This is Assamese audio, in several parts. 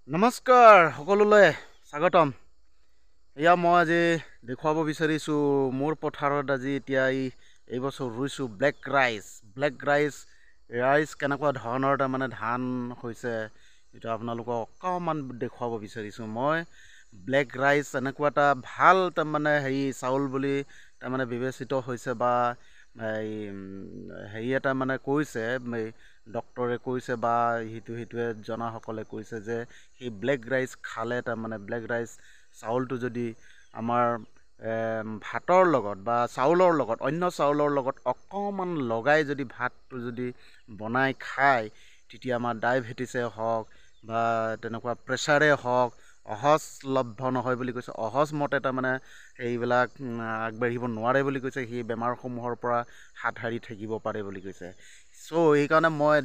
নমস্কাৰ সকলোলৈ স্বাগতম। এয়া মই আজি দেখুৱাব বিচাৰিছোঁ মোৰ পথাৰত আজি এতিয়া এই বছৰ ৰুইছোঁ ব্লেক ৰাইচ কেনেকুৱা ধৰণৰ তাৰমানে ধান হৈছে এইটো আপোনালোকক অকণমান দেখুৱাব বিচাৰিছোঁ। মই ব্লেক ৰাইচ এনেকুৱা এটা ভাল তাৰমানে চাউল বুলি তাৰমানে বিবেচিত হৈছে বা হেৰি এটা মানে কৈছে, ডক্তৰে কৈছে বা সিটোৱে জনাসকলে কৈছে যে সেই ব্লেক ৰাইচ খালে তাৰমানে ব্লেক ৰাইচ চাউলটো যদি আমাৰ ভাতৰ লগত বা চাউলৰ লগত অন্য চাউলৰ লগত অকণমান লগাই যদি ভাতটো যদি বনাই খায় তেতিয়া আমাৰ ডায়েবেটিছে হওক বা তেনেকুৱা প্ৰেছাৰে হওক সহজলভ্য নহয় বুলি কৈছে। সহজমতে তাৰমানে এইবিলাক আগবাঢ়িব নোৱাৰে বুলি কৈছে। সেই বেমাৰসমূহৰ পৰা হাত সাৰি থাকিব পাৰে বুলি কৈছে। চ' সেইকাৰণে মই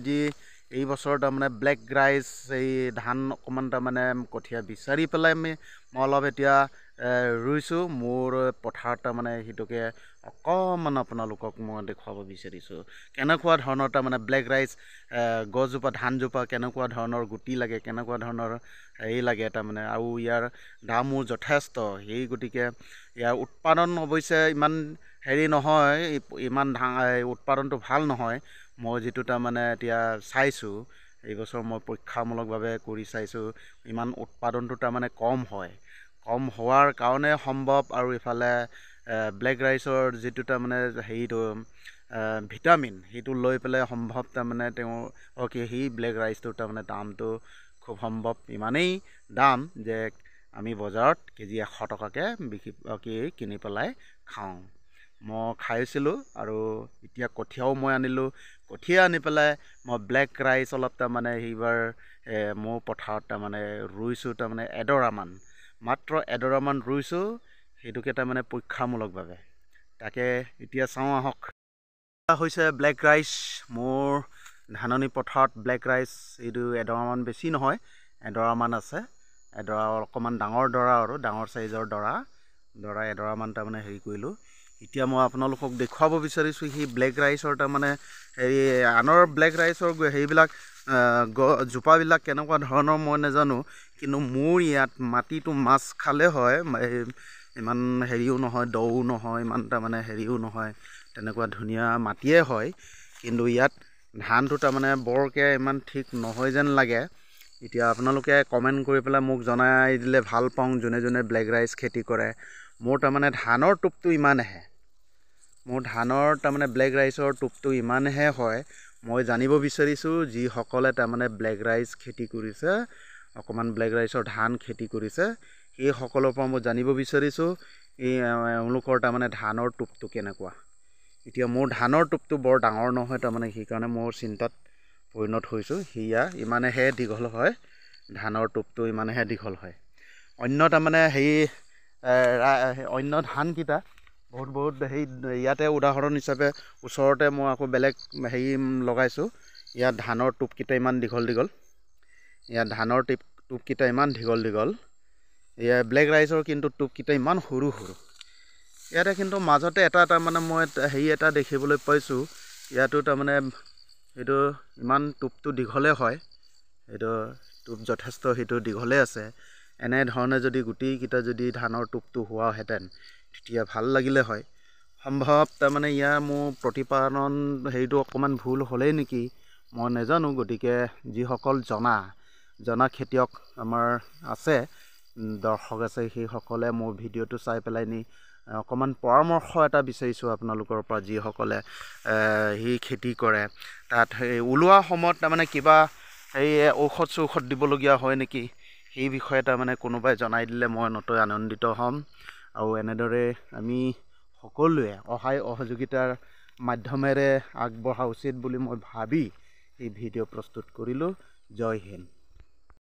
এই বছৰ তাৰমানে ব্লেক ৰাইচ এই ধান অকণমান তাৰমানে কঠীয়া বিচাৰি পেলাই মই অলপ এতিয়া ৰুইছোঁ মোৰ পথাৰত তাৰমানে সেইটোকে অকণমান আপোনালোকক মই দেখুৱাব বিচাৰিছোঁ। কেনেকুৱা ধৰণৰ তাৰমানে ব্লেক ৰাইচ গছজোপা ধানজোপা কেনেকুৱা ধৰণৰ গুটি লাগে, কেনেকুৱা ধৰণৰ লাগে তাৰমানে, আৰু ইয়াৰ দামো যথেষ্ট। সেই গতিকে ইয়াৰ উৎপাদন অৱশ্যে ইমান নহয়, ইমান উৎপাদনটো ভাল নহয়। মই যিটো তাৰমানে এতিয়া চাইছোঁ এইবছৰ মই পৰীক্ষামূলকভাৱে কৰি চাইছোঁ, ইমান উৎপাদনটো তাৰমানে কম হয়। কম হোৱাৰ কাৰণে সম্ভৱ, আৰু ইফালে ব্লেক ৰাইচৰ যিটো তাৰমানে ভিটামিন সেইটো লৈ পেলাই সম্ভৱ তাৰমানে সেই ব্লেক ৰাইচটোৰ তাৰমানে দামটো খুব সম্ভৱ ইমানেই দাম যে আমি বজাৰত কেজি 100 টকাকৈ কিনি পেলাই খাওঁ। মই খাইছিলোঁ আৰু এতিয়া কঠীয়াও মই আনিলোঁ। কঠীয়া আনি পেলাই মই ব্লেক ৰাইচ অলপ তাৰমানে সেইবাৰ মোৰ পথাৰত তাৰমানে ৰুইছোঁ, তাৰমানে মাত্ৰ এডৰামান ৰুইছোঁ, সেইটোকে তাৰমানে পৰীক্ষামূলকভাৱে। তাকে এতিয়া চাওঁ আহক। হৈছে ব্লেক ৰাইচ মোৰ ধাননি পথাৰত ব্লেক ৰাইচ এইটো এডৰামান, বেছি নহয় এডৰামান আছে। এডৰা অকণমান ডাঙৰ ডৰা আৰু ডাঙৰ চাইজৰ ডৰা এডৰামান তাৰমানে কৰিলোঁ। এতিয়া মই আপোনালোকক দেখুৱাব বিচাৰিছোঁ সেই ব্লেক ৰাইচৰ তাৰমানে আনৰ ব্লেক ৰাইচৰ সেইবিলাক জোপাবিলাক কেনেকুৱা ধৰণৰ মই নাজানো, কিন্তু মোৰ ইয়াত মাটিটো মাছ খালে হয়, ইমান নহয়, দও নহয়, ইমান তাৰমানে নহয়, তেনেকুৱা ধুনীয়া মাটিয়ে হয়। কিন্তু ইয়াত ধানটো তাৰমানে বৰকৈ ইমান ঠিক নহয় যেন লাগে। এতিয়া আপোনালোকে কমেণ্ট কৰি পেলাই মোক জনাই দিলে ভাল পাওঁ, যোনে যোনে ব্লেক ৰাইচ খেতি কৰে। মোৰ তাৰমানে ধানৰ টোপটো ইমানহে, মোৰ ধানৰ তাৰমানে ব্লেক ৰাইচৰ টোপটো ইমানহে হয়। মই জানিব বিচাৰিছোঁ যিসকলে তাৰমানে ব্লেক ৰাইচ খেতি কৰিছে, অকণমান ব্লেক ৰাইচৰ ধান খেতি কৰিছে, সেইসকলৰ পৰা মই জানিব বিচাৰিছোঁ এওঁলোকৰ তাৰমানে ধানৰ টোপটো কেনেকুৱা। এতিয়া মোৰ ধানৰ টোপটো বৰ ডাঙৰ নহয়, তাৰমানে সেইকাৰণে মোৰ চিন্তাত পৰিণত হৈছোঁ। সেয়া ইমানেহে দীঘল হয়, ধানৰ টোপটো ইমানেহে দীঘল হয়। অন্য তাৰমানে অন্য ধানকেইটা বহুত ইয়াতে উদাহৰণ হিচাপে ওচৰতে মই আকৌ বেলেগ লগাইছোঁ। ইয়াত ধানৰ টোপকেইটা ইমান দীঘল। ইয়াত ধানৰ টোপকেইটা ইমান দীঘল। ইয়াৰ ব্লেক ৰাইচৰ কিন্তু টোপকেইটা ইমান সৰু। ইয়াতে কিন্তু মাজতে এটা তাৰমানে মই এটা দেখিবলৈ পাইছোঁ, ইয়াতো তাৰমানে সেইটো ইমান টোপটো দীঘলে হয়, সেইটো টোপ যথেষ্ট দীঘলে আছে। এনেধৰণে যদি গোটেইকেইটা যদি ধানৰ টোপটো হোৱাহেঁতেন তেতিয়া ভাল লাগিলে হয়। সম্ভৱ তাৰমানে ইয়াৰ মোৰ প্ৰতিপালন অকণমান ভুল হ'লেই নেকি, মই নাজানো। গতিকে যিসকল জনা খেতিয়ক আমাৰ আছে, দৰ্শক আছে, সেইসকলে মোৰ ভিডিঅ'টো চাই পেলাই অকণমান পৰামৰ্শ এটা বিচাৰিছোঁ আপোনালোকৰ পৰা, যিসকলে খেতি কৰে। তাত ওলোৱা সময়ত তাৰমানে কিবা ঔষধ দিবলগীয়া হয় নেকি, সেই বিষয়ে তাৰমানে কোনোবাই জনাই দিলে মই নথৈ আনন্দিত হ'ম। আৰু এনেদৰে আমি সকলোৱে সহায় সহযোগিতাৰ মাধ্যমেৰে আগবঢ়া উচিত বুলি মই ভাবি এই ভিডিঅ' প্ৰস্তুত কৰিলোঁ। জয় হিন্দ।